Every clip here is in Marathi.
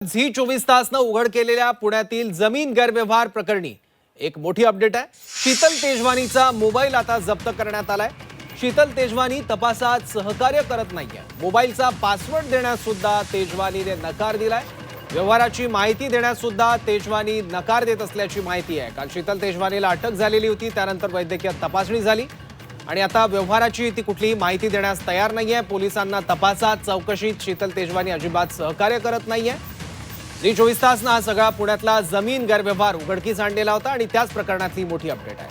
झी 24 तासनं उघड केलेल्या पुण्यातील जमीन गैरव्यवहार प्रकरणी एक मोठी अपडेट आहे। शीतल तेजवानीचा मोबाईल आता जप्त करण्यात आलाय। शीतल तेजवानी तपासात सहकार्य करत नाहीये। मोबाईलचा पासवर्ड देण्यास सुद्धा तेजवानीने नकार दिलाय। व्यवहाराची माहिती देण्यास सुद्धा तेजवानी नकार देत असल्याची माहिती आहे। काल शीतल तेजवानीला अटक झालेली होती, त्यानंतर वैद्यकीय तपासणी झाली आणि आता व्यवहाराची ती कुठलीही माहिती देण्यास तयार नाहीये। पोलिसांना तपासात चौकशीत शीतल तेजवानी अजिबात सहकार्य करत नाहीये। झी 24 तासनं हा सगळा पुण्यातला जमीन गैरव्यवहार उघडकीस आणलेला होता आणि त्याच प्रकरणातली मोठी अपडेट आहे।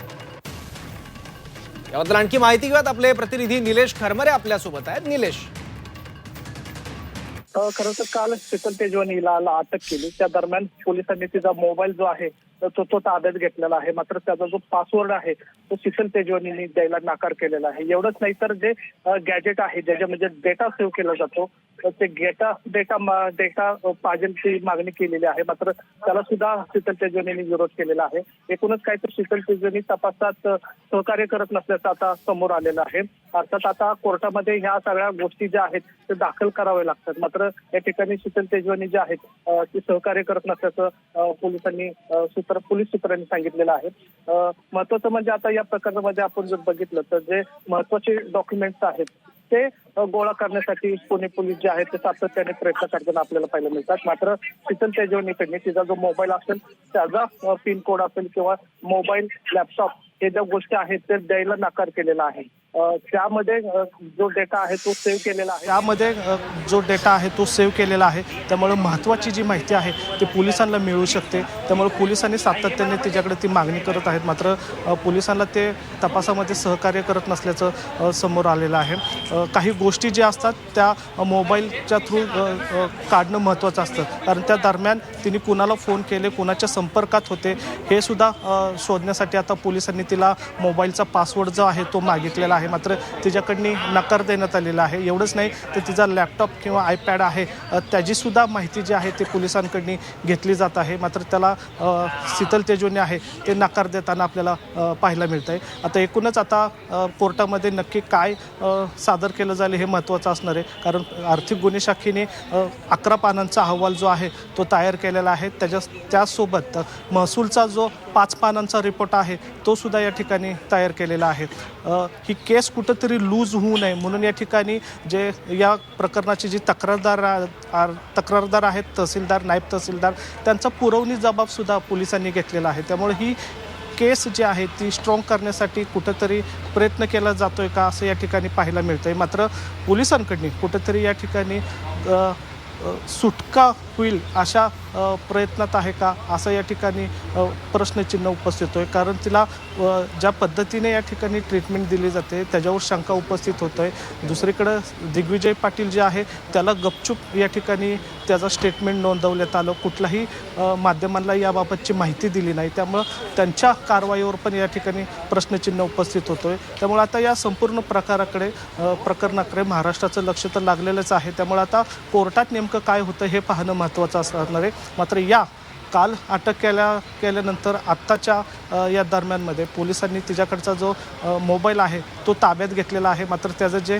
याबद्दल आणखी माहिती घेऊयात, आपले प्रतिनिधी निलेश खरमरे आपल्यासोबत आहेत। निलेश, खरं तर काल शीतल तेजवानीला अटक केली, त्या दरम्यान पोलिसांनी तिचा मोबाईल जो आहे तो ताब्यात घेतलेला आहे। मात्र त्याचा जो पासवर्ड आहे तो शीतल तेजवानीने द्यायला नकार केलेला आहे। एवढंच नाही तर जे गॅजेट आहे ज्याच्यामध्ये डेटा सेव्ह केला जातो ते डेटा पाहिजेची मागणी केलेली आहे, मात्र त्याला सुद्धा शीतल तेजवानीने विरोध केलेला आहे। एकूणच काय तर शीतल तेजवानी तपासात सहकार्य करत नसल्याचं आता समोर आलेलं आहे। अर्थात आता कोर्टामध्ये ह्या सगळ्या गोष्टी ज्या आहेत ते दाखल करावे लागतात, मात्र या ठिकाणी शीतल तेजवानी जे आहेत ती सहकार्य करत नसल्याचं पोलीस सूत्रांनी सांगितलेलं आहे। महत्वाचं म्हणजे आता या प्रकरणामध्ये आपण जर बघितलं तर जे महत्वाचे डॉक्युमेंट्स आहेत ते गोळा करण्यासाठी पुणे पोलीस जे आहेत ते सातत्याने प्रयत्न करताना आपल्याला पाहायला मिळतात। मात्र शीतल तेजवानीकडे तिचा जो मोबाईल असेल त्याचा पिन कोड असेल किंवा मोबाईल लॅपटॉप हे ज्या गोष्टी आहेत ते द्यायला नकार केलेला आहे। त्यामध्ये जो डेटा आहे तो सेव्ह केलेला आहे, त्यामुळे महत्त्वाची जी माहिती आहे ती पोलिसांना मिळू शकते। त्यामुळे पोलिसांनी सातत्याने तिच्याकडे ती मागणी करत आहेत, मात्र पोलिसांना ते तपासामध्ये सहकार्य करत नसल्याचं समोर आलेलं आहे। काही गोष्टी ज्या असतात त्या मोबाईलच्या थ्रू काढणं महत्त्वाचं असतं, कारण त्या दरम्यान तिने कुणाला फोन केले, कुणाच्या संपर्कात होते हे सुद्धा शोधण्यासाठी आता पोलिसांनी तिला मोबाईलचा पासवर्ड जो आहे तो मागितलेला आहे, मात्र तिच्याकडनं नकार देण्यात आलेला आहे। एवढंच नाही तर तिचा लॅपटॉप किंवा आयपॅड आहे त्याचीसुद्धा माहिती जी आहे ती पोलिसांकडून घेतली जात आहे, मात्र त्याला शीतल तेजवानी आहे ते नकार देताना आपल्याला पाहायला मिळतं आहे। आता एकूणच आता कोर्टामध्ये नक्की काय सादर केलं जाईल हे महत्त्वाचं असणार आहे, कारण आर्थिक गुन्हे शाखेने 11 पानांचा अहवाल जो आहे तो तयार केलेला आहे। त्याचसोबत महसूलचा जो 5 पानांचा रिपोर्ट आहे तो सुद्धा या ठिकाणी तयार केलेला आहे। ही केस कुठंतरी लूज होऊ नये म्हणून या ठिकाणी जे या प्रकरणाचे जे तक्रारदार आहेत, तहसीलदार, नायब तहसीलदार, त्यांचा पुरवणी जबाबसुद्धा पोलिसांनी घेतलेला आहे। त्यामुळे ही केस जी आहे ती स्ट्रॉंग करण्यासाठी कुठंतरी प्रयत्न केला जातोय का असं या ठिकाणी पाहायला मिळतंय, मात्र पोलिसांकडून कुठंतरी या ठिकाणी सुटका होईल अशा प्रयत्नात आहे का असं या ठिकाणी प्रश्नचिन्ह उपस्थित होतोय, कारण तिला ज्या पद्धतीने या ठिकाणी ट्रीटमेंट दिली जाते त्याच्यावर शंका उपस्थित होत आहे। दुसरीकडं दिग्विजय पाटील जे आहे त्याला गपचूप या ठिकाणी त्याचं स्टेटमेंट नोंदवण्यात आलं, कुठल्याही माध्यमांना याबाबतची माहिती दिली नाही, त्यामुळं त्यांच्या कारवाईवर पण या ठिकाणी प्रश्नचिन्ह उपस्थित होतोय। त्यामुळे आता या संपूर्ण प्रकरणाकडे महाराष्ट्राचं लक्ष तर लागलेलंच आहे। त्यामुळे आता कोर्टात नेमकं काय होतं हे पाहणं महत्त्वाचं असणार आहे। मात्र या काल अटक केल्यानंतर आत्ताच्या या दरम्यानमध्ये पोलिसांनी तिच्याकडचा जो मोबाईल आहे तो ताब्यात घेतलेला आहे, मात्र त्याचं जे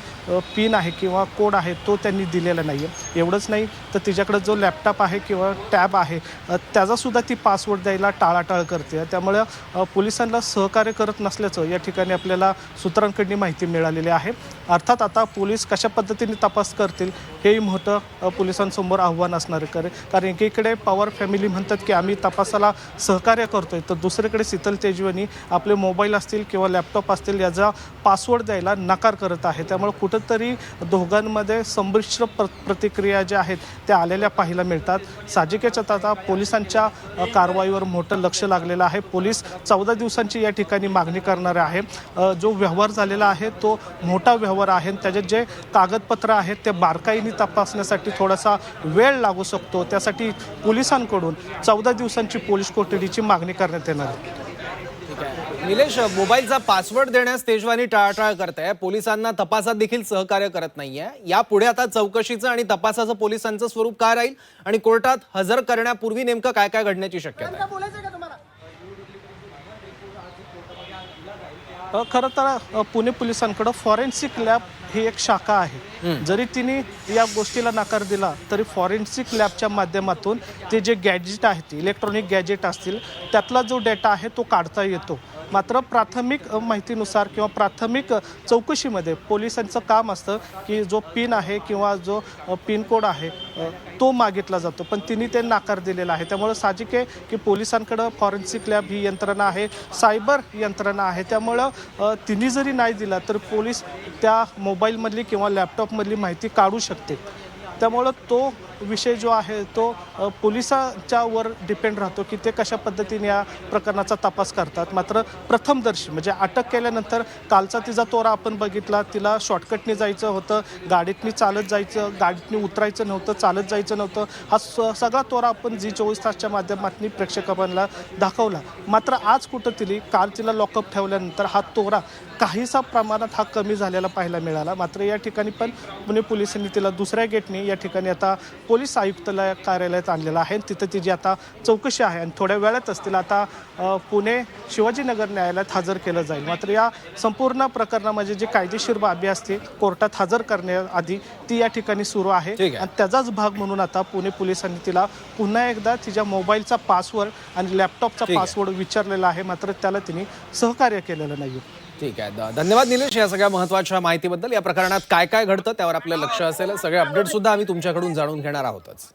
पिन आहे किंवा कोड आहे तो त्यांनी दिलेला नाही आहे। एवढंच नाही तर तिच्याकडं जो लॅपटॉप आहे किंवा टॅब आहे त्याचासुद्धा ती पासवर्ड द्यायला टाळाटाळ करते। त्यामुळे पोलिसांना सहकार्य करत नसल्याचं या ठिकाणी आपल्याला सूत्रांकडून माहिती मिळालेली आहे। अर्थात आता पोलीस कशा पद्धतीने तपास करतील हेही मोठं पोलिसांसमोर आव्हान असणार आहे, कारण एकीकडे पवार फॅमिली म्हणतात की आम्ही तपासाला सहकार्य करतोय, तर दुसरीकडे शीतल तेजवानी आपले मोबाईल असतील किंवा लॅपटॉप असतील याचा पासवर्ड द्यायला नकार करत आहे। त्यामुळे कुठंतरी दोघांमध्ये संमिश्र प्रतिक्रिया ज्या आहेत त्या आलेल्या पाहायला मिळतात। साहजिकच आता पोलिसांच्या कारवाईवर मोठं लक्ष लागलेलं आहे। पोलीस 14 दिवसांची या ठिकाणी मागणी करणार आहे। जो व्यवहार झालेला आहे तो मोठा व्यवहार आहे, त्याचे जे कागदपत्र आहेत ते बारकाईने तपासण्यासाठी थोडासा वेळ लागू शकतो, त्यासाठी पोलिसांकडून 14 दिवसांची पोलीस कोठडीची मागणी करण्यात येणार आहे। ठीक आहे निलेश, मोबाईलचा पासवर्ड देण्यास तेजवानी टाळाटाळ करते, पोलिसांना तपासात देखील सहकार्य करत नाहीये। यापुढे आता चौकशीचं आणि तपासाचं पोलिसांचं स्वरूप काय राहील आणि कोर्टात हजर करण्यापूर्वी नेमकं काय काय घडण्याची शक्यता आहे? खरं तर पुणे पोलिसांकडे फॉरेन्सिक लॅब ही एक शाखा आहे. जरी तिने या गोष्टीला नकार दिला तरी फॉरेन्सिक लॅबच्या माध्यमातून ते जे गॅजेट आहेत, इलेक्ट्रॉनिक गॅजेट असतील, त्यातला जो डेटा आहे तो काढता येतो. मात्र प्राथमिक माहितीनुसार किंवा प्राथमिक चौकशीमध्ये पोलिसांचं काम असतं की जो पिन आहे किंवा जो पिन कोड आहे तो मागितला जातो, पण तिने ते नकार दिलेला आहे. त्यामुळे साहजिक आहे की पोलिसांकडं फॉरेन्सिक लॅब ही यंत्रणा आहे, सायबर यंत्रणा आहे. त्यामुळं तिने जरी नाही दिला तर पोलीस त्या मोबाईलमधली किंवा लॅपटॉपमधली माहिती काढू शकते. त्यामुळं तो विषय जो आहे तो पोलिसांच्या वर डिपेंड राहतो की ते कशा पद्धतीने या प्रकरणाचा तपास करतात. मात्र प्रथमदर्शी म्हणजे अटक केल्यानंतर कालचा तिचा तोरा आपण बघितला. तिला शॉर्टकटने जायचं होतं, गाडीतनी चालत जायचं, गाडीतनी उतरायचं नव्हतं, चालत जायचं नव्हतं. हा सगळा तोरा आपण झी24 तासच्या माध्यमातून प्रेक्षकांना दाखवला. मात्र आज कुठंतरी काल तिला लॉकअप ठेवल्यानंतर हा तोरा काहीसा प्रमाणात हा कमी झालेला पाहायला मिळाला. मात्र या ठिकाणी पण पुणे पोलिसांनी तिला दुसऱ्या गेटने या ठिकाणी आता पोलीस आयुक्तालय कार्यालयात आणलेलं आहे. तिथं तिची आता चौकशी आहे आणि थोड्या वेळातच तिला आता पुणे शिवाजीनगर न्यायालयात हजर केलं जाईल. मात्र या संपूर्ण प्रकरणामध्ये जी कायदेशीर बाबी असते कोर्टात हजर करण्याआधी ती या ठिकाणी सुरू आहे आणि त्याचाच भाग म्हणून आता पुणे पोलिसांनी तिला पुन्हा एकदा तिच्या मोबाईलचा पासवर्ड आणि लॅपटॉपचा पासवर्ड विचारलेला आहे. मात्र त्याला तिने सहकार्य केलेलं नाही. ठीक आहे, धन्यवाद निलेश या सगळ्या महत्त्वाच्या माहितीबद्दल. या प्रकरणात काय काय घडतं त्यावर आपलं लक्ष असेल. सगळे अपडेट सुद्धा आम्ही तुमच्याकडून जाणून घेणार आहोतच.